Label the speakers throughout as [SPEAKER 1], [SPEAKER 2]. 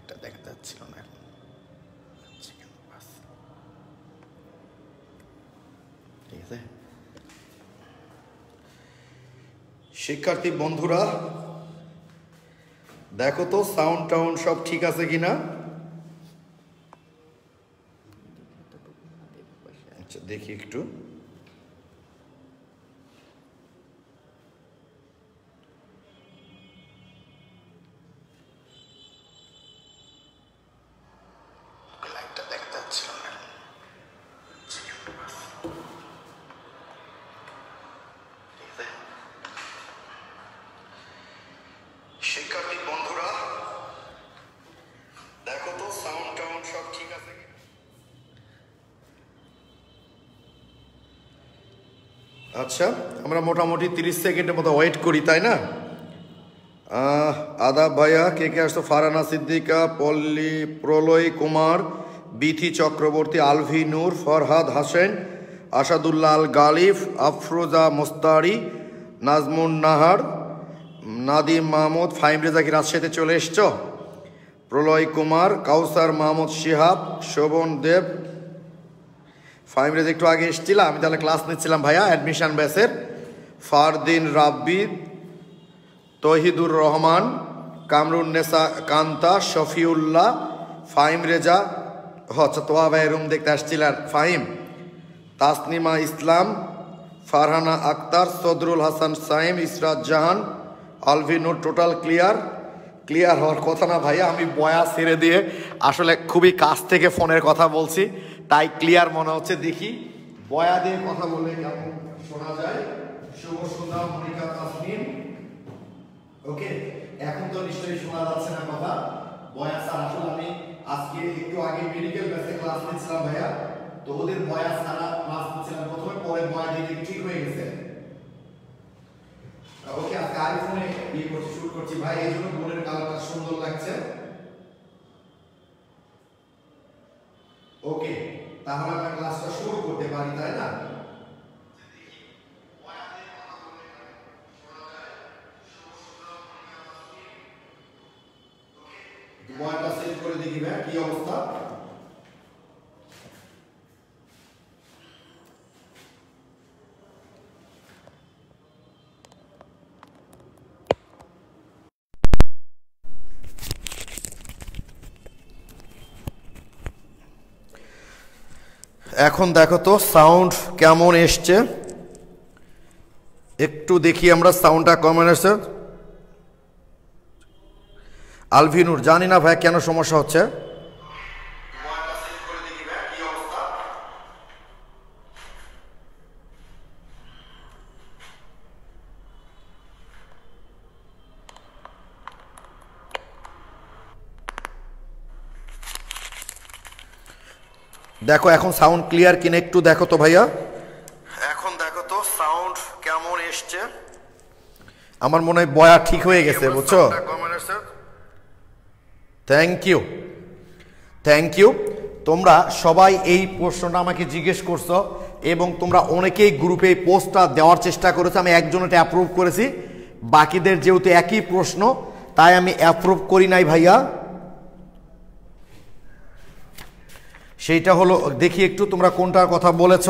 [SPEAKER 1] লাইটটা দেখা যাচ্ছিল না এখন। ঠিক আছে শিক্ষার্থী বন্ধুরা, দেখো তো সাউন্ড টাউন্ড সব ঠিক আছে কিনা। আচ্ছা দেখি একটু। শিক্ষার্থী বন্ধুরা, দেখো তো সাউন্ড টাউন্ড সব ঠিক আছে। আচ্ছা আমরা মোটামুটি 30 সেকেন্ডের মতো ওয়েট করি, তাই না? আদাব ভাইয়া, কে কে আসতো? ফারহানা সিদ্দিকা, পল্লী, প্রলয় কুমার, বিথি চক্রবর্তী, আলভি নূর, ফরহাদ হাসেন, আসাদুল্লাহ আল গালিফ, আফরোজা মোস্তারি, নাজমুন নাহার, নাদিম মাহমুদ, ফাহিম রেজা কি রাজশাহীতে চলে এসছ? প্রলয় কুমার, কাউসার মাহমুদ শিহাব, শোভন দেব, ফাহিম রেজা একটু আগে এসেছিল, আমি তাহলে ক্লাস নিচ্ছিলাম ভাইয়া অ্যাডমিশন ব্যাচের। ফারদিন রাব্বি, তহিদুর রহমান, কামরুন নেসা কান্তা, শফিউল্লাহ, ফাহিম রেজা, আচ্ছা তোয়া ভাই রুম দেখতে আসছিলেন Fahim, Tasnima Islam, Farhana Akter, Sadrul Hasan Saim, Israt Jahan, Alvinur. Total clear? Clear হওয়ার কথা না ভাইয়া, আমি বয়া ছেড়ে দিয়ে আসলে খুবই কাছ থেকে ফোনের কথা বলছি, তাই ক্লিয়ার মনে হচ্ছে। দেখি বয়া দিয়ে কথা বললে কেমন শোনা যায়। শুভ সন্ধ্যা মনিকা তাসনিম। ওকে, এখন তো নিশ্চয়ই শোনা যাচ্ছে না কথা। বয়া স্যার আসলে আমি আজকে একটু আগে মেডিকেল ব্যাচে ক্লাস নিচ্ছিলাম ভাইয়া, তো ওদের বয়া ছাড়া ক্লাস নিচ্ছিলাম প্রথমে, পরে বয়া দিয়ে ঠিক হয়ে গেছে। ওকে, আজকে আইফোনে করছি, শুট করছি ভাই, এই জন্য বোনের কালারটা সুন্দর লাগছে। ওকে, তাহলে আমরা ক্লাসটা শুরু করতে পারি, তাই না? বয়াটা সেট করে দেখি ভাই কি অবস্থা। এখন দেখো তো সাউন্ড কেমন এসছে, একটু দেখি আমরা সাউন্ডটা কেমন এসছে। আলভিনুর, জানি না ভাই কেন সমস্যা হচ্ছে। দেখো এখন সাউন্ড ক্লিয়ার কিনা একটু দেখো তো ভাইয়া। এখন দেখো তো সাউন্ড কেমন এসছে। আমার মনে হয় বয়া ঠিক হয়ে গেছে, বুঝছো? Thank you, thank you. তোমরা সবাই এই প্রশ্নটা আমাকে জিজ্ঞেস করছো এবং তোমরা অনেকেই গ্রুপে এই পোস্টটা দেওয়ার চেষ্টা করেছো। আমি একজনটা অ্যাপ্রুভ করেছি, বাকিদের যেহেতু একই প্রশ্ন তাই আমি অ্যাপ্রুভ করি নাই ভাইয়া। সেইটা হলো, দেখি একটু তোমরা কোনটার কথা বলেছ।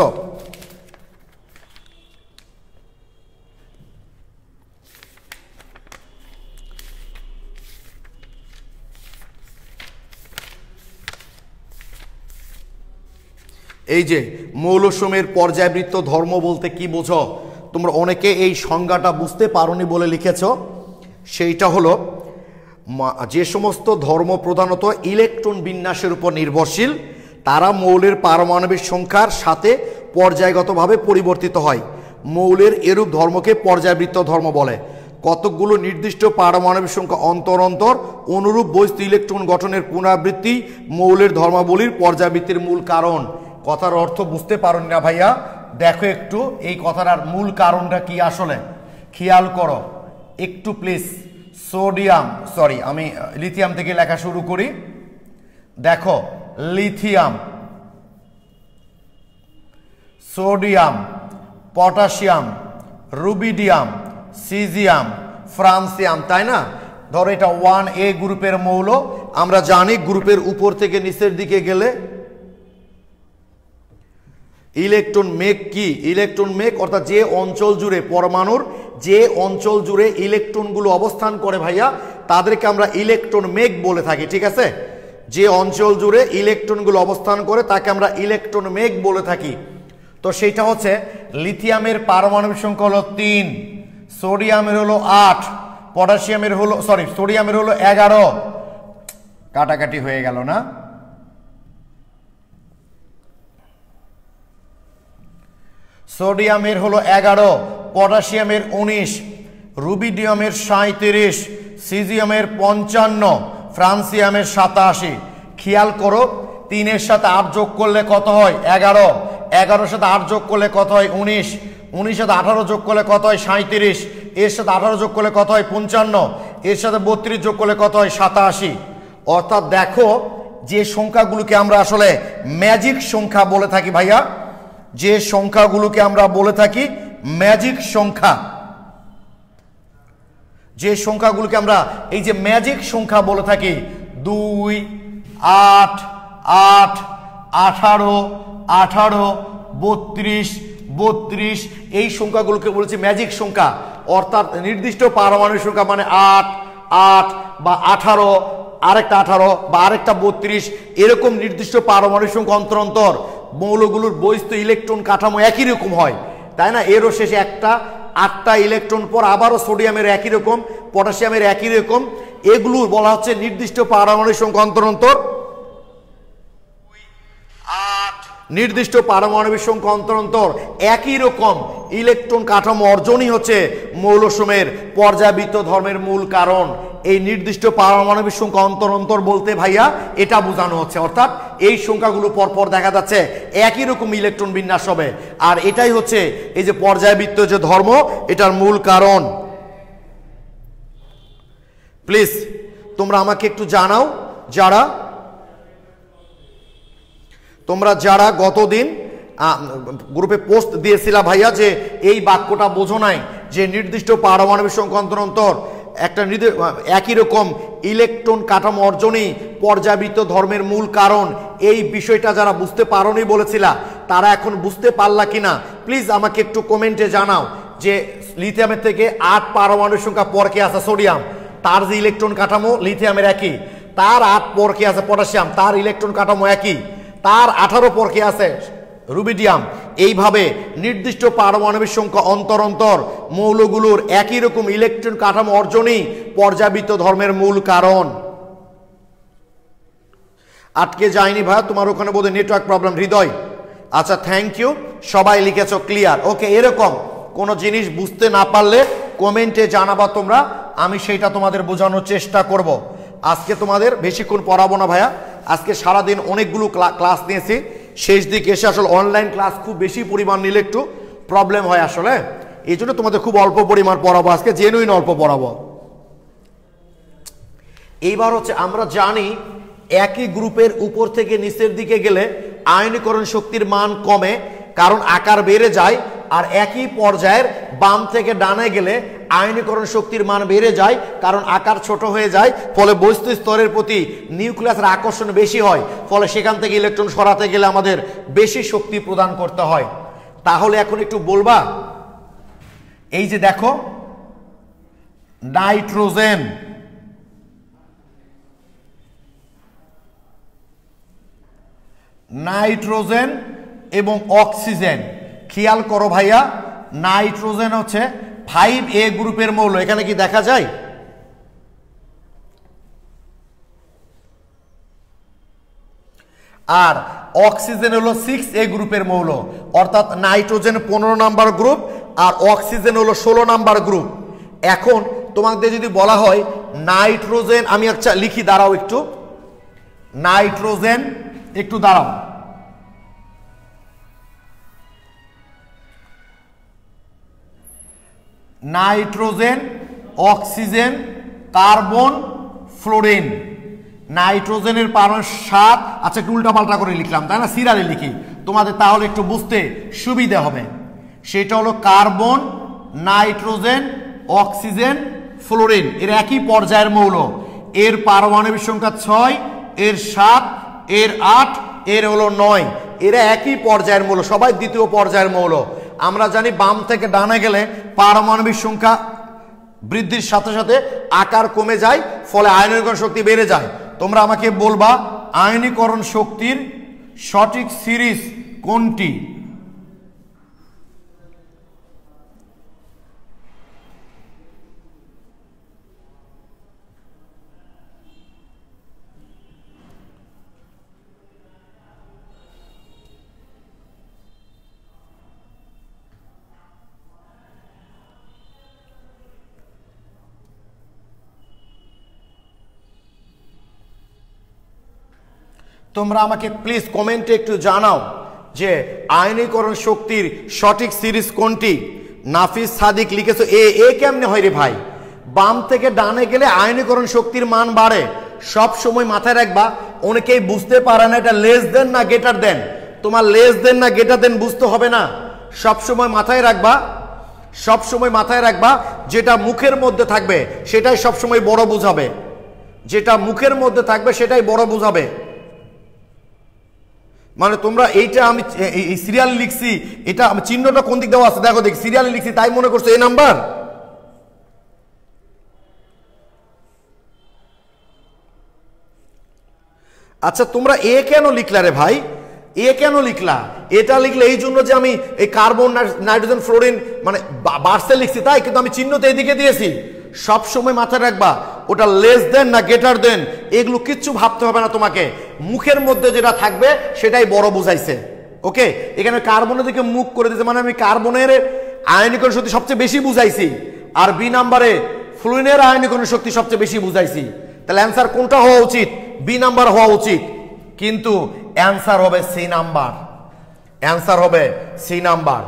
[SPEAKER 1] এই যে মৌলসমূহের পর্যায়বৃত্ত ধর্ম বলতে কি বোঝো? তোমরা অনেকে এই সংজ্ঞাটা বুঝতে পারোনি বলে লিখেছ। সেইটা হলো যে সমস্ত ধর্ম প্রধানত ইলেকট্রন বিন্যাসের উপর নির্ভরশীল তারা মৌলের পারমাণবিক সংখ্যার সাথে পর্যায়গতভাবে পরিবর্তিত হয়। মৌলের এরূপ ধর্মকে পর্যায়বৃত্ত ধর্ম বলে। কতকগুলো নির্দিষ্ট পারমাণবিক সংখ্যা অন্তর অন্তর অনুরূপ বস্তু ইলেকট্রন গঠনের পুনরাবৃত্তি মৌলের ধর্মাবলীর পর্যাবৃত্তির মূল কারণ। কথার অর্থ বুঝতে পারেন না ভাইয়া? দেখো একটু এই কথাটার মূল কারণটা কি আসলে খেয়াল করো একটু প্লিজ। সোডিয়াম, সরি আমি লিথিয়াম থেকে লেখা শুরু করি। দেখো lithium, sodium, potassium, rubidium, caesium, francium, তাই না? ধরো এটা 1A গ্রুপের মৌল আমরা জানি গ্রুপের উপর থেকে নিচের দিকে গেলে ইলেকট্রন মেঘ কি? ইলেকট্রন মেঘ অর্থাৎ যে অঞ্চল জুড়ে পরমাণুর যে অঞ্চল জুড়ে ইলেকট্রনগুলো অবস্থান করে ভাইয়া তাদেরকে আমরা ইলেকট্রন মেঘ বলে থাকি, ঠিক আছে? যে অঞ্চল জুড়ে ইলেকট্রনগুলো অবস্থান করে তাকে আমরা ইলেকট্রন মেঘ বলে থাকি। তো সেইটা হচ্ছে লিথিয়ামের পারমাণবিক সংখ্যা হলো 3, সোডিয়ামের হলো 8, পটাশিয়ামের হলো সোডিয়ামের হলো 11, কাটাকাটি হয়ে গেল না? সোডিয়ামের হলো 11, পটাশিয়ামের 19, রুবিডিয়ামের 37, সিজিয়ামের 55, ফ্রান্সিয়ামের 87। খেয়াল করো 3 এর সাথে 8 যোগ করলে কত হয়? 11, 11 সাথে 8 যোগ করলে কত হয়? 19, 19 সাথে 18 যোগ করলে কত হয়? 37, এর সাথে 18 যোগ করলে কত হয়? 55, এর সাথে 32 যোগ করলে কত হয়? 87। অর্থাৎ দেখো যে সংখ্যাগুলোকে আমরা আসলে ম্যাজিক সংখ্যা বলে থাকি ভাইয়া, যে সংখ্যাগুলোকে আমরা বলে থাকি ম্যাজিক সংখ্যা, যে সংখ্যাগুলোকে আমরা এই যে ম্যাজিক সংখ্যা বলে থাকি 2, 8, 8, 18, 18, 32, 32, এই সংখ্যাগুলোকে বলেছি ম্যাজিক সংখ্যা। অর্থাৎ নির্দিষ্ট পারমাণবিক সংখ্যা মানে 8, 8 বা 18, আরেকটা 18 বা আরেকটা 32, এরকম নির্দিষ্ট পারমাণবিক সংখ্যা অন্তর অন্তর মৌলগুলোর বহিস্থ ইলেকট্রন কাঠামো একই রকম হয়, তাই না? এরও শেষে একটা 8টা ইলেকট্রন পর আবারও সোডিয়ামের একই রকম, পটাশিয়ামের একই রকম, এগুলো বলা হচ্ছে নির্দিষ্ট পারমাণবিক সংখ্যা অন্তর অন্তর। নির্দিষ্ট পারমাণবিক সংখ্যা অন্তর অন্তর একই রকম ইলেকট্রন কাঠামো অর্জনই হচ্ছে মৌলসমূহের পর্যায়বৃত্ত ধর্মের মূল কারণ। এই নির্দিষ্ট পারমাণবিক সংখ্যা অন্তর অন্তর বলতে ভাইয়া এটা বোঝানো হচ্ছে, অর্থাৎ এই সংখ্যাগুলো পরপর দেখা যাচ্ছে একই রকম ইলেকট্রন বিন্যাস হবে, আর এটাই হচ্ছে এই যে পর্যায়বৃত্ত যে ধর্ম এটার মূল কারণ। প্লিজ তোমরা আমাকে একটু জানাও, তোমরা যারা গতদিন গ্রুপে পোস্ট দিয়েছিলা ভাইয়া যে এই বাক্যটা বোঝো নাই যে নির্দিষ্ট পারমাণবিক সংখ্যা অন্তর অন্তর একটা একই রকম ইলেকট্রন কাঠামো অর্জনই পর্যায়বৃত্ত ধর্মের মূল কারণ, এই বিষয়টা যারা বুঝতে পারোনি বলেছিলা তারা এখন বুঝতে পারলা কিনা প্লিজ আমাকে একটু কমেন্টে জানাও। যে লিথিয়ামের থেকে 8 পারমাণবিক সংখ্যা পর কে আছে সোডিয়াম, তার যে ইলেকট্রন কাঠামো লিথিয়ামের একই, তার 8 পর কে আছে পটাশিয়াম, তার ইলেকট্রন কাঠামো একই, তার 18 পর কে আছে রুবিডিয়াম। এইভাবে নির্দিষ্ট পারমাণবিক সংখ্যা অন্তর অন্তর মৌলগুলোর একই রকম ইলেকট্রন কাঠামো অর্জনই পর্যায়বৃত্ত ধর্মের মূল কারণ। আটকে যায়নি ভাই তোমার ওখানে বোধহয় নেটওয়ার্ক প্রবলেম হৃদয়? আচ্ছা থ্যাংক ইউ, সবাই লিখেছো ক্লিয়ার। ওকে, এরকম কোনো জিনিস বুঝতে না পারলে কমেন্টে জানাবা তোমরা, আমি সেইটা তোমাদের বোঝানোর চেষ্টা করব। আজকে তোমাদের বেশিক্ষণ পড়াবো না ভাইয়া, আজকে সারাদিন অনেকগুলো ক্লাস নিয়েছি, শেষ দিকে এসে আসলে অনলাইন ক্লাস খুব বেশি পরিমাণ নিলে একটু প্রবলেম হয় আসলে, এই জন্য তোমাদের খুব অল্প পরিমাণ পড়াবো আজকে, জেনুইন অল্প পড়াবো। এইবার হচ্ছে আমরা জানি একই গ্রুপের উপর থেকে নিচের দিকে গেলে আয়নীকরণ শক্তির মান কমে কারণ আকার বেড়ে যায়, আর একই পর্যায়ের বাম থেকে ডানে গেলে আয়নীকরণ শক্তির মান বেড়ে যায় কারণ আকার ছোট হয়ে যায়, ফলে বস্তু স্তরের প্রতি নিউক্লিয়াসের আকর্ষণ বেশি হয়, ফলে সেখান থেকে ইলেকট্রন সরাতে গেলে আমাদের বেশি শক্তি প্রদান করতে হয়। তাহলে এখন একটু বলবা, এই যে দেখো নাইট্রোজেন, নাইট্রোজেন এবং অক্সিজেন, খেয়াল করো ভাইয়া নাইট্রোজেন হচ্ছে 5A গ্রুপের মৌল, এখানে কি দেখা যায়? আর অক্সিজেন হলো 6A গ্রুপের মৌল, অর্থাৎ নাইট্রোজেন 15 নাম্বার গ্রুপ আর অক্সিজেন হলো 16 নাম্বার গ্রুপ। এখন তোমাদের যদি বলা হয় নাইট্রোজেন, আমি আচ্ছা লিখি, দাঁড়াও একটু, নাইট্রোজেন একটু দাঁড়াও, নাইট্রোজেন, অক্সিজেন, কার্বন, ফ্লোরিন। নাইট্রোজেনের পারমাণবিক 7, আচ্ছা একটু উল্টা পাল্টা করে লিখলাম তাই না, সিরিয়ালে লিখি তোমাদের তাহলে একটু বুঝতে সুবিধা হবে। সেটা হলো কার্বন, নাইট্রোজেন, অক্সিজেন, ফ্লোরিন, এর একই পর্যায়ের মৌল। এর পারমাণবিক সংখ্যা 6, এর 7, এর 8, এর হলো 9। এরা একই পর্যায়ের মৌল, সবাই দ্বিতীয় পর্যায়ের মৌল। আমরা জানি বাম থেকে ডানে গেলে পারমাণবিক সংখ্যা বৃদ্ধির সাথে সাথে আকার কমে যায়, ফলে আয়নীকরণ শক্তি বেড়ে যায়। তোমরা আমাকে বলবা আয়নীকরণ শক্তির সঠিক সিরিজ কোনটি? তোমরা আমাকে প্লিজ কমেন্টে একটু জানাও যে আয়নীকরণ শক্তির সঠিক সিরিজ কোনটি। নাফিস সাদিক লিখেছো এ কেমনে হয় রে ভাই? বাম থেকে ডানে গেলে আয়নীকরণ শক্তির মান বাড়ে। সব সময় মাথায় রাখবা, অনেকেই বুঝতে পারে না এটা লেস দেন না গ্রেটার দেন। তোমার লেস দেন না গ্রেটার দেন বুঝতে হবে না, সব সময় মাথায় রাখবা, সব সময় মাথায় রাখবা যেটা মুখের মধ্যে থাকবে সেটাই সব সময় বড় বুঝাবে, যেটা মুখের মধ্যে থাকবে সেটাই বড় বুঝাবে। মানে তোমরা এইটা আমি এই সিরিয়াল লিখছি, এটা আমি চিহ্নটা কোন দিক দেওয়া আছে দেখো, দেখি সিরিয়াল লিখছি তাই মনে করছো এই নাম্বার। আচ্ছা তোমরা এ কেন লিখলা রে ভাই? এ কেন লিখলা? এটা লিখলে এই জন্য যে আমি এই কার্বন নাইট্রোজেন ফ্লোরিন মানে বার্সে লিখছি তাই, কিন্তু আমি চিহ্নতে এদিকে দিয়েছি। সব সময় মাথায় রাখবা ওটা লেস দেন না গ্রেটার দেন এগুলো কিচ্ছু ভাবতে হবে না তোমাকে, মুখের মধ্যে যেটা থাকবে সেটাই বড় বুঝাইছে। ওকে, এখানে কার্বনের দিকে মুখ করে দিয়েছে মানে আমি কার্বনের আয়নীকরণ শক্তি সবচেয়ে বেশি বুঝাইছি, আর বি নাম্বারে ফ্লুরিনের আয়নীকরণ শক্তি সবচেয়ে বেশি বুঝাইছি। তাহলে অ্যান্সার কোনটা হওয়া উচিত? বি নাম্বার হওয়া উচিত, কিন্তু অ্যান্সার হবে সি নাম্বার। অ্যান্সার হবে সি নাম্বার।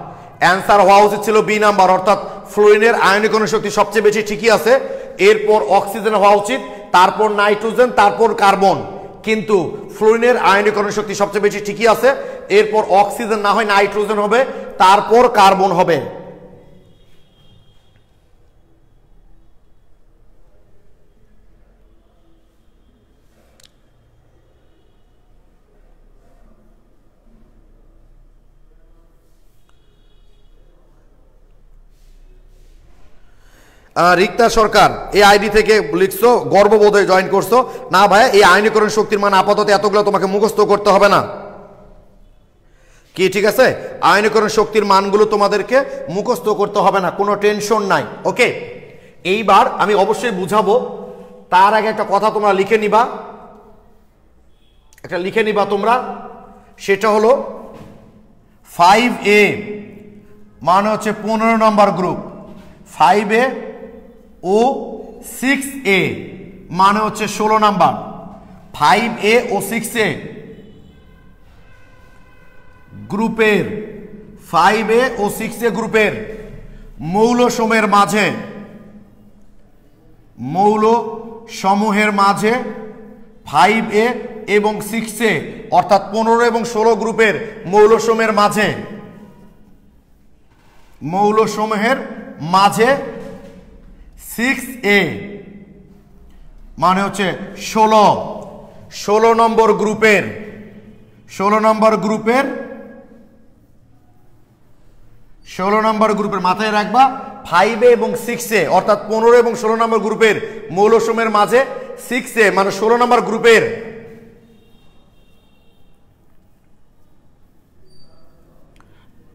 [SPEAKER 1] অ্যান্সার হওয়া উচিত ছিল বি নাম্বার, অর্থাৎ ফ্লুরিনের আয়নীকরণ শক্তি সবচেয়ে বেশি, ঠিকই আছে। এরপর অক্সিজেন হওয়া উচিত, তারপর নাইট্রোজেন, তারপর কার্বন। কিন্তু ফ্লুরিনের আয়নীকরণ শক্তি সবচেয়ে বেশি, ঠিকই আছে। এরপর অক্সিজেন না হয় নাইট্রোজেন হবে, তারপর কার্বন হবে। রিক্তা সরকার এই আইডি থেকে লিখছো, গর্ববোধে জয়েন করছো। না ভাই, এই আয়নীকরণ শক্তির মান আপাতত এতগুলো তোমাকে মুখস্থ করতে হবে না, কি ঠিক আছে? আয়নীকরণ শক্তির মানগুলো তোমাদেরকে মুখস্থ করতে হবে না, কোনো টেনশন নাই। ওকে, এইবার আমি অবশ্যই বুঝাবো, তার আগে একটা কথা তোমরা লিখে নিবা, একটা লিখে নিবা তোমরা, সেটা হলো 5A মানে হচ্ছে 15 নম্বর গ্রুপ, 5A ও 6A মানে হচ্ছে 16 নাম্বার। 5A ও 6A গ্রুপের 5A ও 6A গ্রুপের মৌল সমূহের মাঝে, মৌল সমূহের মাঝে 5A এবং 6A অর্থাৎ 15 এবং 16 গ্রুপের মৌল সমূহের মাঝে, মৌল সমূহের মাঝে 6A মানে হচ্ছে 16 নম্বর গ্রুপের, 16 নম্বর গ্রুপের, 16 নম্বর গ্রুপের মাথায় রাখবা 5A এবং 6A অর্থাৎ 15 এবং 16 নম্বর গ্রুপের মৌলসমূহের মাঝে 6A মানে 16 নম্বর গ্রুপের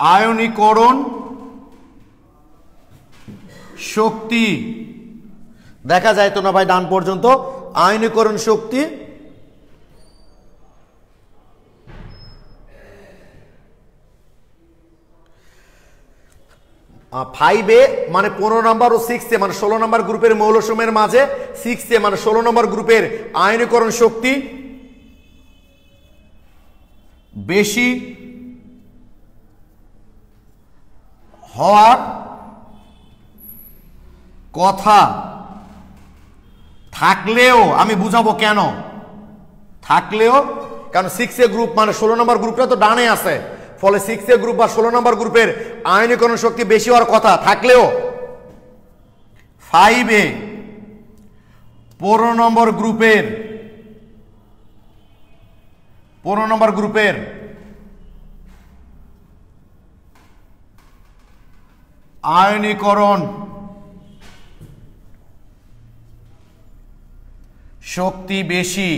[SPEAKER 1] আয়নীকরণ শক্তি। দেখা যায় তো না ভাই ডান পর্যন্ত? আয়নীকরণ শক্তি 5A মানে 15 নম্বর ও 6A মানে 16 নম্বর গ্রুপের মৌলসমূহের মাঝে 6A মানে 16 নম্বর গ্রুপের আয়নীকরণ শক্তি বেশি হওয়ার কথা থাকলেও, আমি বুঝাবো কেন থাকলেও, কারণ 6A গ্রুপ মানে 16 নম্বর গ্রুপটা তো ডানে আছে, ফলে 6A গ্রুপ বা 16 নম্বর গ্রুপের আয়নীকরণ শক্তি বেশি হওয়ার কথা থাকলেও 5A 15 নম্বর গ্রুপের আয়নীকরণ শক্তি বেশি।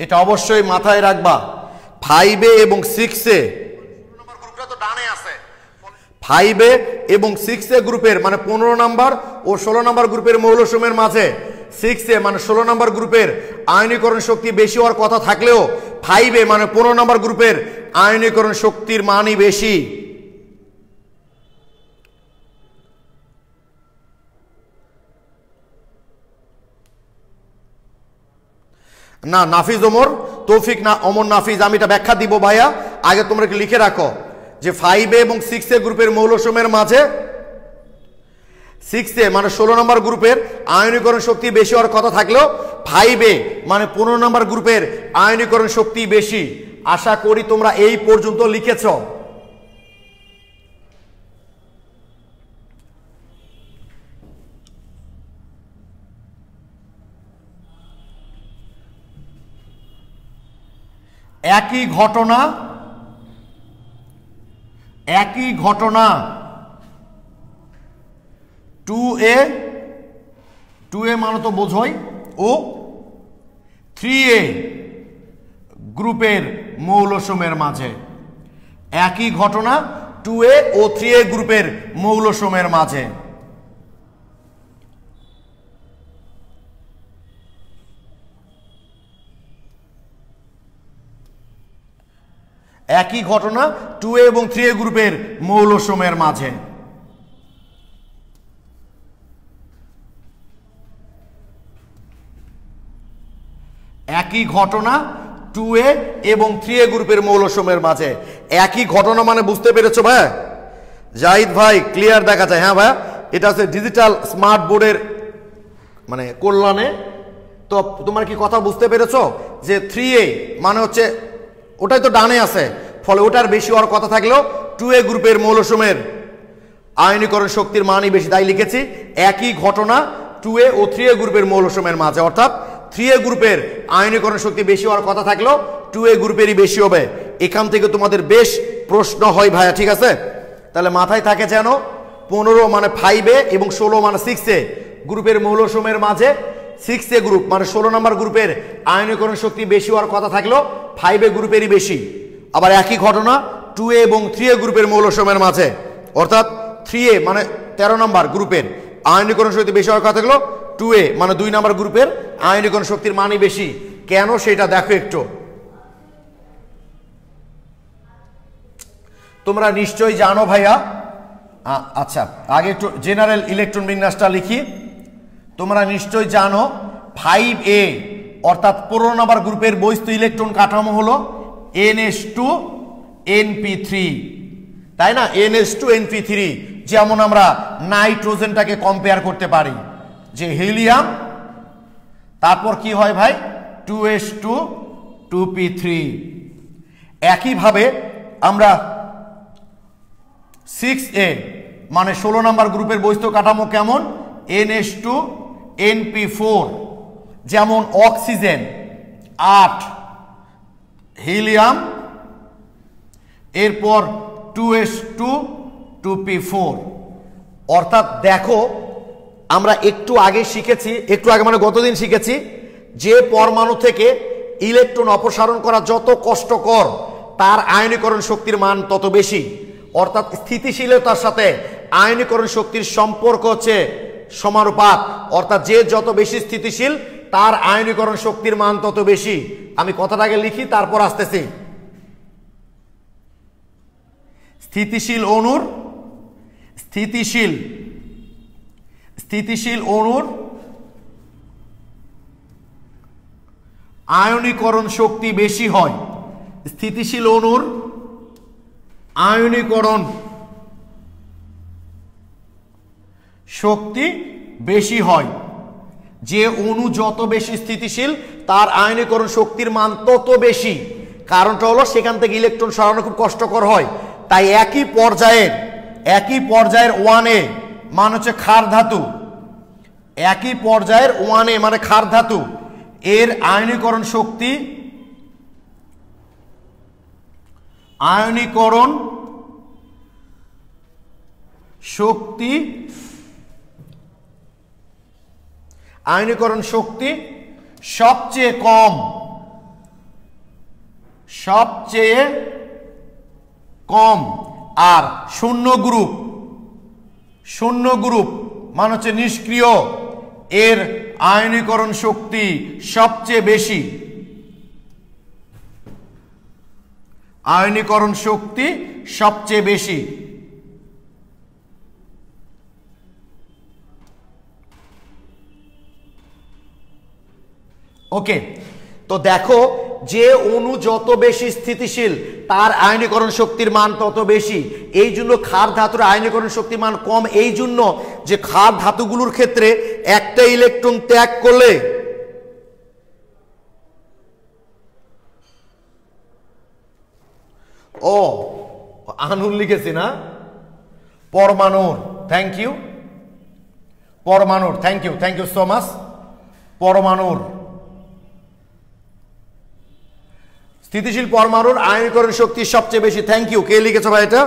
[SPEAKER 1] এটা অবশ্যই মাথায় রাখবা। 5A এবং 6A, 5A এবং 6A গ্রুপের মানে 15 নম্বর ও 16 নম্বর গ্রুপের মৌলসমূহের মাঝে 6A মানে 16 নম্বর গ্রুপের আয়নীকরণ শক্তি বেশি হওয়ার কথা থাকলেও 5A মানে 15 নম্বর গ্রুপের আয়নীকরণ শক্তির মানই বেশি। না নাফিজ ওমর, তৌফিক না ওমর নাফিজ, আমি এটা ব্যাখ্যা দিব ভাইয়া, আগে তোমরা লিখে রাখো যে 5A এবং 6A গ্রুপের মৌলসমূহের মাঝে 6A মানে 16 নম্বর গ্রুপের আয়নীকরণ শক্তি বেশি হওয়ার কথা থাকলেও 5A মানে 15 নম্বর গ্রুপের আয়নীকরণ শক্তি বেশি। আশা করি তোমরা এই পর্যন্ত লিখেছ। একই ঘটনা 2A মানে তো বোঝোই ও 3A গ্রুপের মৌলসমূহের মাঝে, একই ঘটনা 2A ও 3A গ্রুপের মৌলসমূহের মাঝে। একই ঘটনা 2A এবং 3A গ্রুপের মৌলসমূহের মাঝে। একই ঘটনা 2A এবং 3A গ্রুপের মৌলসমূহের মাঝে। একই ঘটনা মানে বুঝতে পেরেছো ভাই? জাহিদ ভাই ক্লিয়ার দেখা যায়? হ্যাঁ ভাই, এটা হচ্ছে ডিজিটাল স্মার্ট বোর্ডের মানে কল্যাণে। তো তোমার কি কথা বুঝতে পেরেছো যে 3A মানে হচ্ছে ওটাই তো ডানে আছে, ফলে ওটার বেশি হওয়ার কথা থাকলেও 2A গ্রুপের মৌলসমূহের আয়নীকরণ শক্তির মানই বেশি। তাই লিখেছি একই ঘটনা 2A ও 3A গ্রুপের মৌলসমূহের মাঝে, অর্থাৎ 3A গ্রুপের আয়নীকরণ শক্তি বেশি হওয়ার কথা থাকলেও 2A গ্রুপেরই বেশি হবে। এখান থেকে তোমাদের বেশ প্রশ্ন হয় ভাইয়া, ঠিক আছে? তাহলে মাথায় থাকে যেন 15 মানে 5A এবং 16 মানে 6A গ্রুপের মৌলসমূহের মাঝে 6A গ্রুপ মানে 16 নম্বর গ্রুপের আয়নীকরণ শক্তি বেশি হওয়ার কথা থাকলেও 5A গ্রুপেরই বেশি। আবার একই ঘটনা 2A এবং 3A গ্রুপের মৌলসমূহের মাঝে, অর্থাৎ 3A মানে 13 নম্বর গ্রুপের আয়নীকরণ শক্তি বেশি হওয়ার কথা থাকলেও 2A মানে 2 নম্বর গ্রুপের আয়নীকরণ শক্তির মানই বেশি। কেন সেটা দেখো একটু। তোমরা নিশ্চয়ই জানো ভাইয়া, আচ্ছা আগে একটু জেনারেল ইলেকট্রন বিন্যাসটা লিখি। তোমরা নিশ্চয়ই জানো 5A অর্থাৎ 15 নম্বর গ্রুপের বস্তু ইলেকট্রন কাঠামো হলো NH2NP3, তাই না? NH2NP3 যেমন আমরা নাইট্রোজেনটাকে কম্পেয়ার করতে পারি যে হিলিয়াম, তারপর কি হয় ভাই 2H2 2P3। একইভাবে আমরা 6A মানে 16 নম্বর গ্রুপের বস্তু কাঠামো কেমন NH2NP4, যেমন অক্সিজেন 8, হিলিয়াম, এরপর 2H2 2P4। অর্থাৎ দেখো আমরা একটু আগে শিখেছি, একটু আগে মানে গতদিন শিখেছি যে পরমাণু থেকে ইলেকট্রন অপসারণ করা যত কষ্টকর তার আয়নীকরণ শক্তির মান তত বেশি। অর্থাৎ স্থিতিশীলতার সাথে আয়নীকরণ শক্তির সম্পর্ক হচ্ছে সমানুপাত, অর্থাৎ যে যত বেশি স্থিতিশীল তার আয়নীকরণ শক্তির মান তত বেশি। আমি কথাটাকে লিখি তারপর আসতেছি। স্থিতিশীল অণুর আয়নীকরণ শক্তি বেশি হয়। স্থিতিশীল অণুর আয়নীকরণ শক্তি বেশি হয়। যে অণু যত বেশি স্থিতিশীল তার আয়নীকরণ শক্তির মান তত বেশি। কারণটা হলো সেখান থেকে ইলেকট্রন সরানো খুব কষ্টকর হয়। তাই একই পর্যায়ের 1A মান হচ্ছে ক্ষার ধাতু, একই পর্যায়ের 1A মানে ক্ষার ধাতু এর আয়নীকরণ শক্তি আয়নীকরণ শক্তি সবচেয়ে কম আর শূন্য গ্রুপ মানে হচ্ছে নিষ্ক্রিয় এর আয়নীকরণ শক্তি সবচেয়ে বেশি ওকে তো দেখো যে অণু যত বেশি স্থিতিশীল তার আয়নীকরণ শক্তির মান তত বেশি এই জন্য ক্ষার ধাতুর আয়নীকরণ শক্তির মান কম এই জন্য যে ক্ষার ধাতুগুলোর ক্ষেত্রে একটা ইলেকট্রন ত্যাগ করলে আনুর লিখেছি না পরমাণুর থ্যাংক ইউ সো মাচ পরমাণুর স্থিতিশীল পরমাণুর আয়নীকরণ শক্তি সবচেয়ে বেশি থ্যাংক ইউ কে লিখেছো ভাই এটা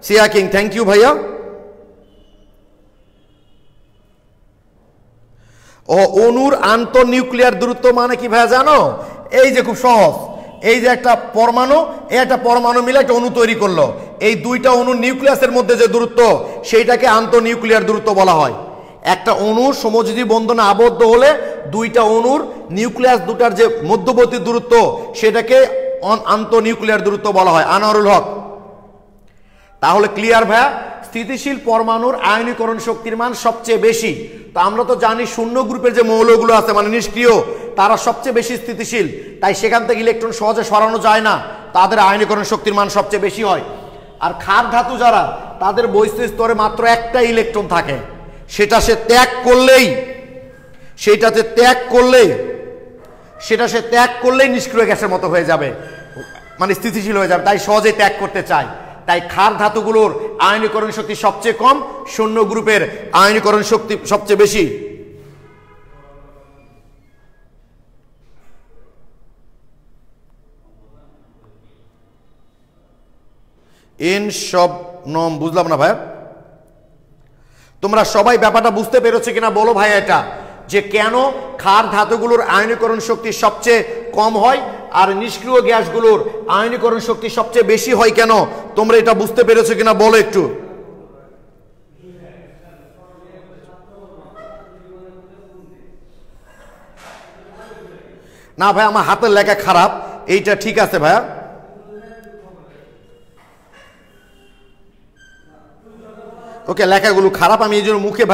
[SPEAKER 1] সিয়া কিং থ্যাংক ইউ ভাইয়া অণুর আন্তঃনিউক্লিয়ার দূরত্ব মানে কি ভাইয়া জানো এই যে খুব সহজ এই যে একটা পরমাণু মিলে একটা অণু তৈরি করলো এই দুইটা অণুর নিউক্লিয়াসের মধ্যে যে দূরত্ব সেইটাকে আন্তঃনিউক্লিয়ার দূরত্ব বলা হয় একটা অণুর সমযোজী বন্ধনে আবদ্ধ হলে দুইটা অণুর নিউক্লিয়াস দুটার যে মধ্যবর্তী দূরত্ব সেটাকে আন্তঃনিউক্লিয়ার দূরত্ব বলা হয় আনোয়ারুল হক তাহলে ক্লিয়ার ভাইয়া স্থিতিশীল পরমাণুর আয়নীকরণ শক্তির মান সবচেয়ে বেশি তো আমরা তো জানি শূন্য গ্রুপের যে মৌলগুলো আছে মানে নিষ্ক্রিয় তারা সবচেয়ে বেশি স্থিতিশীল তাই সেখান থেকে ইলেকট্রন সহজে সরানো যায় না তাদের আয়নীকরণ শক্তির মান সবচেয়ে বেশি হয় আর ক্ষার ধাতু যারা তাদের বৈশিষ্ট্য স্তরে মাত্র একটা ইলেকট্রন থাকে সেটা সে ত্যাগ করলেই নিষ্ক্রিয় গ্যাসের মতো হয়ে যাবে মানে স্থিতিশীল হয়ে যাবে তাই সহজে ত্যাগ করতে চায় তাই ক্ষার ধাতুগুলোর আয়নীকরণ শক্তি সবচেয়ে কম শূন্য গ্রুপের আয়নীকরণ শক্তি সবচেয়ে বেশি বুঝলাম না ভাই তোমরা সবাই ব্যাপারটা বুঝতে পেরেছো কিনা বলো ভাই এটা যে কেন ক্ষার ধাতুগুলোর আয়নীকরণ শক্তি সবচেয়ে কম হয় আর নিষ্ক্রিয় গ্যাসগুলোর আয়নীকরণ শক্তি সবচেয়ে বেশি হয় কেন তোমরা এটা বুঝতে পেরেছো কিনা বলো একটু না ভাই আমার হাতের লেখা খারাপ এইটা ঠিক আছে ভাইয়া ওকে লেখাগুলো খারাপ আমি এই জন্য মুখে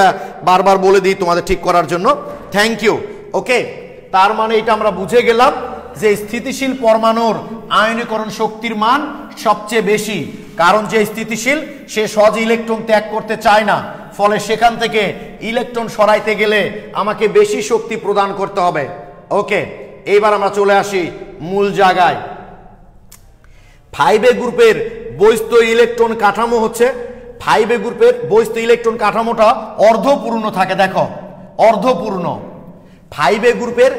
[SPEAKER 1] বারবার বলে দিই তোমাদের ঠিক করার জন্য থ্যাংক ইউ ওকে তার মানে এটা আমরা বুঝে গেলাম যে স্থিতিশীল পরমাণুর আয়নীকরণ শক্তির মান সবচেয়ে বেশি কারণ যে স্থিতিশীল সে সহজে ইলেকট্রন ত্যাগ করতে চায় না ফলে সেখান থেকে ইলেকট্রন সরাইতে গেলে আমাকে বেশি শক্তি প্রদান করতে হবে ওকে এইবার আমরা চলে আসি মূল জায়গায় 5A গ্রুপের বৈশিষ্ট্য ইলেকট্রন কাঠামো হচ্ছে 5A গ্রুপের বৈশিষ্ট্য ইলেকট্রন কাঠামোটা অর্ধপূর্ণ থাকে দেখো অর্ধপূর্ণ 5A গ্রুপের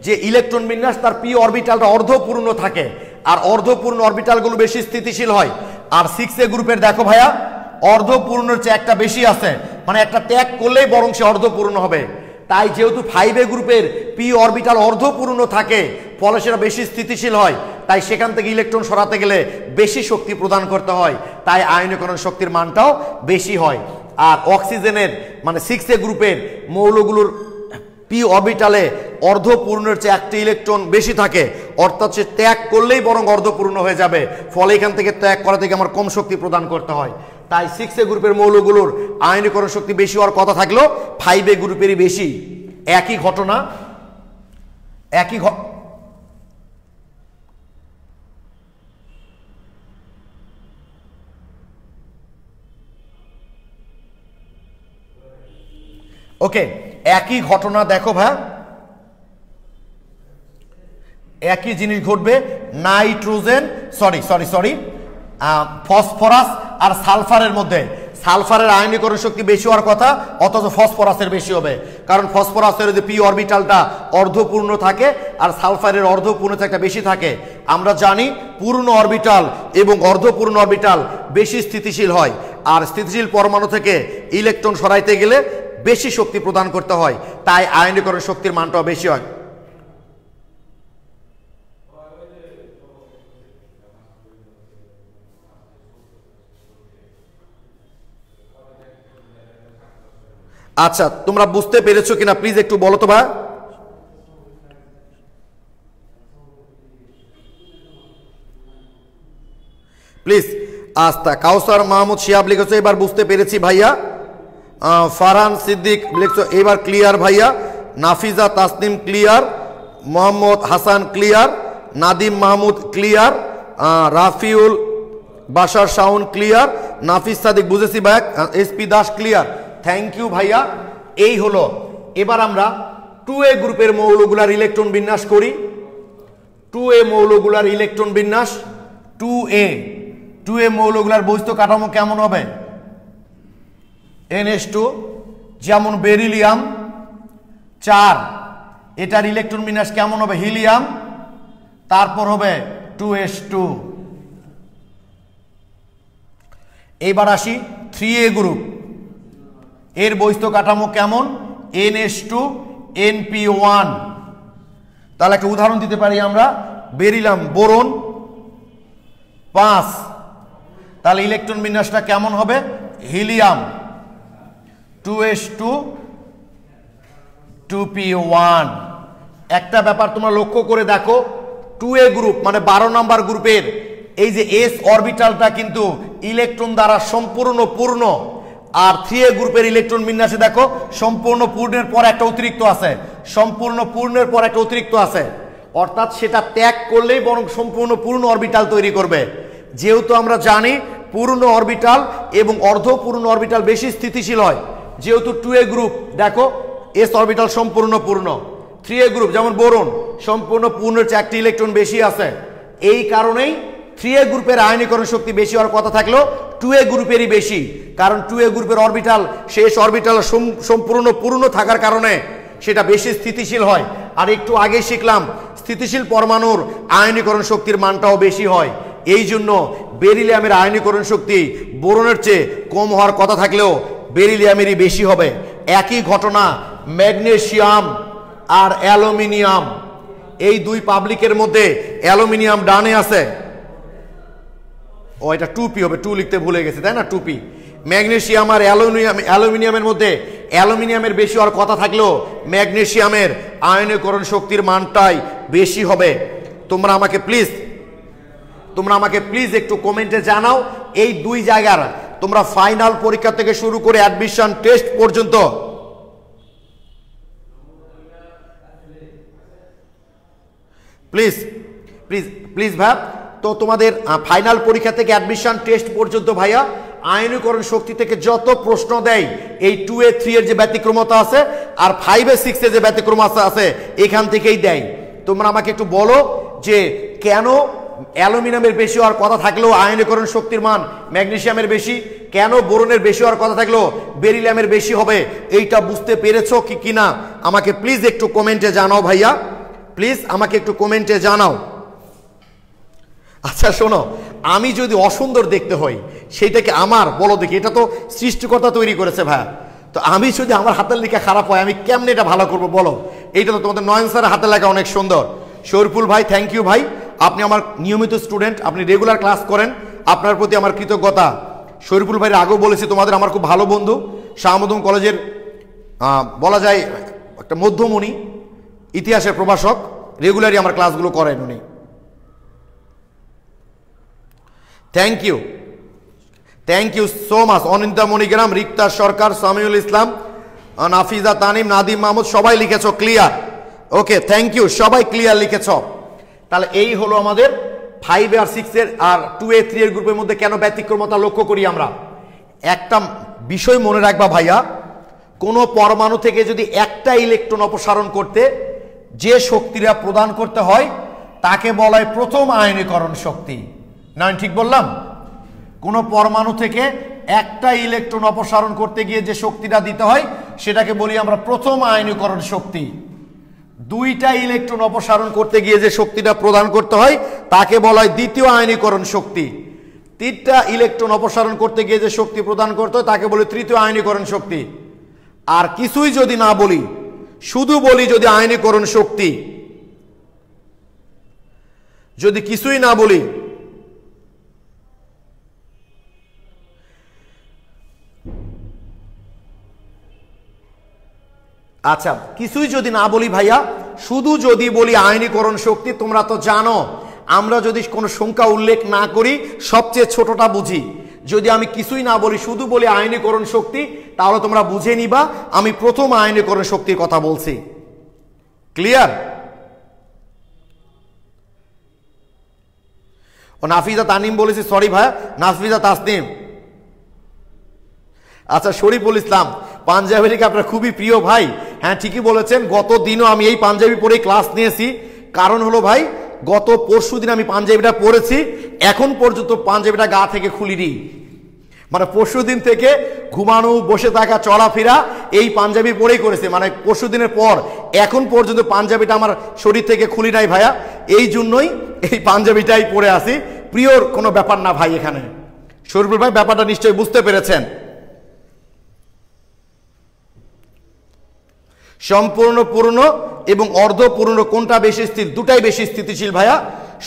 [SPEAKER 1] যে ইলেকট্রন বিন্যাস তার পি অরবিটালটা অর্ধপূর্ণ থাকে আর অর্ধপূর্ণ অরবিটালগুলো বেশি স্থিতিশীল হয় আর 6A গ্রুপের দেখো ভাইয়া অর্ধপূর্ণের চেয়ে একটা বেশি আছে মানে একটা ত্যাগ করলেই বরং সে অর্ধপূর্ণ হবে তাই যেহেতু 5A গ্রুপের পি অরবিটাল অর্ধপূর্ণ থাকে ফলে সেটা বেশি স্থিতিশীল হয় তাই সেখান থেকে ইলেকট্রন সরাতে গেলে বেশি শক্তি প্রদান করতে হয় তাই আয়নীকরণ শক্তির মানটাও বেশি হয় আর অক্সিজেনের মানে 6A গ্রুপের মৌলগুলোর পি অরবিটালে অর্ধপূর্ণের চেয়ে একটি ইলেকট্রন বেশি থাকে অর্থাৎ সে ত্যাগ করলেই বরং অর্ধপূর্ণ হয়ে যাবে ফলে এখান থেকে ত্যাগ করা থেকে আমার কম শক্তি প্রদান করতে হয় তাই 6A গ্রুপের মৌলগুলোর আয়নীকরণ শক্তি বেশি হওয়ার কথা থাকলেও 5A গ্রুপেরই বেশি একই ঘটনা ওকে একই ঘটনা দেখো ভাই একই জিনিস ঘটবে নাইট্রোজেন সরি ফসফরাস আর সালফারের মধ্যে সালফারের আয়নীকরণ শক্তি বেশি হওয়ার কথা, অথচ ফসফরাসের বেশি হবে, কারণ ফসফরাসের যে পি অরবিটালটা অর্ধপূর্ণ থাকে আর সালফারের অর্ধপূর্ণ একটা বেশি থাকে। আমরা জানি পূর্ণ অরবিটাল এবং অর্ধপূর্ণ অরবিটাল বেশি স্থিতিশীল হয়, আর স্থিতিশীল পরমাণু থেকে ইলেকট্রন সরাইতে গেলে বেশি শক্তি প্রদান করতে হয়, তাই আয়নীকরণ শক্তির মানটাও বেশি হয়। আচ্ছা, তোমরা বুঝতে পেরেছো কিনা প্লিজ একটু বলো তো ভাই। প্লিজ। আস্তা কাউসার মাহমুদ শিহাব লিখেছো এবার বুঝতে পেরেছি ভাইয়া। ফারহান সিদ্দিক লিখছো এবার ক্লিয়ার ভাইয়া। Nafiza Tasnim clear. Mohammad Hasan clear. Nadim Mahmud clear. Rafiul Bashar Shaon clear. Nafis Sadiq বুঝেছি ভাইয়া। SP Das clear. Thank you ভাইয়া। এই হলো, এবার আমরা 2A গ্রুপের মৌলগুলার ইলেকট্রন বিন্যাস করি। 2A মৌলগুলার ইলেকট্রন বিন্যাস। 2A মৌলগুলার বৈশিষ্ট্য কাঠামো কেমন হবে? NH2 যেমন বেরিলিয়াম 4, এটার ইলেকট্রন বিন্যাস কেমন হবে? হিলিয়াম, তারপর হবে 2S2। এইবার আসি 3A গ্রুপ, এর বৈশিষ্ট্য কাঠামো কেমন? NH2 NP1। তাহলে একটা উদাহরণ দিতে পারি আমরা, বেরিলিয়াম বোরন 5, তাহলে ইলেকট্রন বিন্যাসটা কেমন হবে? Helium 2S2 2p1। একটা ব্যাপার তোমরা লক্ষ্য করে দেখো, 2A গ্রুপ মানে 12 নম্বর গ্রুপের এই যে s অরবিটালটা কিন্তু ইলেকট্রন দ্বারা সম্পূর্ণ পূর্ণ, আর 3A গ্রুপের ইলেকট্রন বিন্যাসে দেখো সম্পূর্ণ পূর্ণের পর একটা অতিরিক্ত আছে, সম্পূর্ণ পূর্ণের পর একটা অতিরিক্ত আছে, অর্থাৎ সেটা ত্যাগ করলেই বরং সম্পূর্ণ পূর্ণ অরবিটাল তৈরি করবে। যেহেতু আমরা জানি পূর্ণ অরবিটাল এবং অর্ধপূর্ণ অরবিটাল বেশি স্থিতিশীল হয়, যেহেতু 2A গ্রুপ দেখো s অরবিটাল সম্পূর্ণ পূর্ণ, 3A গ্রুপ যেমন বোরন সম্পূর্ণ পূর্ণের চেয়ে একটি ইলেকট্রন বেশি আছে, এই কারণেই 3A গ্রুপের আয়নীকরণ শক্তি বেশি হওয়ার কথা থাকলেও 2A গ্রুপেরই বেশি, কারণ 2A গ্রুপের অরবিটাল শেষ অরবিটাল সম্পূর্ণ পূর্ণ থাকার কারণে সেটা বেশি স্থিতিশীল হয়। আর একটু আগে শিখলাম স্থিতিশীল পরমাণুর আয়নীকরণ শক্তির মানটাও বেশি হয়, এই জন্য বেরিলিয়ামের আয়নীকরণ শক্তি বোরনের চেয়ে কম হওয়ার কথা থাকলেও বেরিলিয়ামেরই বেশি হবে। একই ঘটনা ম্যাগনেসিয়াম আর অ্যালুমিনিয়াম, এই দুই পাবলিকের মধ্যে অ্যালুমিনিয়াম ডানে আছে, ও এটা 2p হবে, 2 লিখতে ভুলে গেছে তাই না, 2p। ম্যাগনেসিয়াম আর অ্যালুমিনিয়ামের মধ্যে অ্যালুমিনিয়ামের বেশি হওয়ার কথা থাকলেও ম্যাগনেসিয়ামের আয়নীকরণ শক্তির মানটাই বেশি হবে। তোমরা আমাকে প্লিজ একটু কমেন্টে জানাও এই দুই জায়গার তোমরা ফাইনাল পরীক্ষা থেকে শুরু করে অ্যাডমিশন টেস্ট পর্যন্ত প্লিজ ভাই, তো তোমাদের ফাইনাল পরীক্ষা থেকে অ্যাডমিশন টেস্ট পর্যন্ত ভাইয়া আয়নীকরণ শক্তি থেকে যত প্রশ্ন দেয় এই 2A 3 এর যে ব্যতিক্রমতা আছে আর 5A 6 এর যে ব্যতিক্রমতা আছে এখান থেকেই দেয়। তোমরা আমাকে একটু বলো যে কেন অ্যালুমিনিয়ামের বেশি হওয়ার কথা থাকলেও আয়নীকরণ শক্তির মান ম্যাগনেসিয়ামের বেশি, কেন বোরনের বেশি হওয়ার কথা থাকলেও বেরিলিয়ামের বেশি হবে, এইটা বুঝতে পেরেছো কি কিনা আমাকে প্লিজ একটু কমেন্টে জানাও ভাইয়া, প্লিজ আমাকে একটু কমেন্টে জানাও। আচ্ছা শোনো, আমি যদি অসুন্দর দেখতে হই সেইটাকে আমার বলো দেখি, এটা তো সৃষ্টিকর্তা তৈরি করেছে ভাইয়া, তো আমি যদি আমার হাতের লেখা খারাপ হয় আমি কেমনে এটা ভালো করবো বলো? এইটা তো তোমাদের নয়ন স্যারের হাতের লেখা অনেক সুন্দর। শরীফুল ভাই থ্যাংক ইউ ভাই, আপনি আমার নিয়মিত স্টুডেন্ট, আপনি রেগুলার ক্লাস করেন, আপনার প্রতি আমার কৃতজ্ঞতা। শরীফুল ভাইয়ের আগেও বলেছি তোমাদের আমার খুব ভালো বন্ধু, শাহমুদুম কলেজের বলা যায় একটা মধ্যমণি, ইতিহাসের প্রভাষক, রেগুলারই আমার ক্লাসগুলো করেন উনি। Thank you so much. Anindita Monigram, Rikta Sarkar, Samiul Islam, Nafiza Tanim, Nadim Mahmud সবাই লিখেছ ক্লিয়ার। ওকে থ্যাংক ইউ, সবাই ক্লিয়ার লিখেছ। তাহলে এই হলো আমাদের 5 আর 6 এর আর 2A 3 এর গ্রুপের মধ্যে কেন ব্যতিক্রমতা লক্ষ্য করি আমরা। একটা বিষয় মনে রাখবা ভাইয়া, কোনো পরমাণু থেকে যদি একটা ইলেকট্রন অপসারণ করতে যে শক্তিটা প্রদান করতে হয় তাকে বলা হয় প্রথম আয়নীকরণ শক্তি। না ঠিক বললাম? কোনো পরমাণু থেকে একটা ইলেকট্রন অপসারণ করতে গিয়ে যে শক্তিটা দিতে হয় সেটাকে বলি আমরা প্রথম আয়নীকরণ শক্তি। দুইটা ইলেকট্রন অপসারণ করতে গিয়ে যে শক্তিটা প্রদান করতে হয় তাকে বলা হয় দ্বিতীয় আয়নীকরণ শক্তি। তিনটা ইলেকট্রন অপসারণ করতে গিয়ে যে শক্তি প্রদান করতে হয় তাকে বলি তৃতীয় আয়নীকরণ শক্তি। আর কিছুই যদি না বলি, শুধু বলি যদি আয়নীকরণ শক্তি, যদি কিছুই না বলি, আচ্ছা কিছুই যদি না বলি ভাইয়া, শুধু যদি বলি আয়নীকরণ শক্তি, তোমরা তো জানো আমরা যদি কোনো সংখ্যা উল্লেখ না করি সবচেয়ে ছোটটা বুঝি। যদি আমি কিছুই না বলি, শুধু বলি আয়নীকরণ শক্তি, তাহলে তোমরা বুঝে নিবা আমি প্রথম আয়নীকরণ শক্তির কথা বলছি। ক্লিয়ার? ও নাফিজা তানিম বলেছি, সরি ভাইয়া, নাফিজা তাসনিম। আচ্ছা শরীফুল ইসলাম, পাঞ্জাবিকে আপনার খুবই প্রিয় ভাই। হ্যাঁ ঠিকই বলেছেন, গত দিনও আমি এই পাঞ্জাবি পরে ক্লাস নিয়েছি। কারণ হলো ভাই, গত পরশু দিন আমি পাঞ্জাবিটা পরেছি, এখন পর্যন্ত পাঞ্জাবিটা গা থেকে খুলিনি। মানে পরশু দিন থেকে ঘুমানো, বসে থাকা, চলাফেরা এই পাঞ্জাবি পরেই করেছে। মানে পরশু দিনের পর এখন পর্যন্ত পাঞ্জাবিটা আমার শরীর থেকে খুলি নাই ভাইয়া। এই জন্যই এই পাঞ্জাবিটাই পরে আসি। প্রিয়র কোনো ব্যাপার না ভাই এখানে। শরীফুল ভাই ব্যাপারটা নিশ্চয়ই বুঝতে পেরেছেন। সম্পূর্ণ পূর্ণ এবং অর্ধপূর্ণ কোনটা বেশি স্থির? দুটাই বেশি স্থিতিশীল ভাইয়া।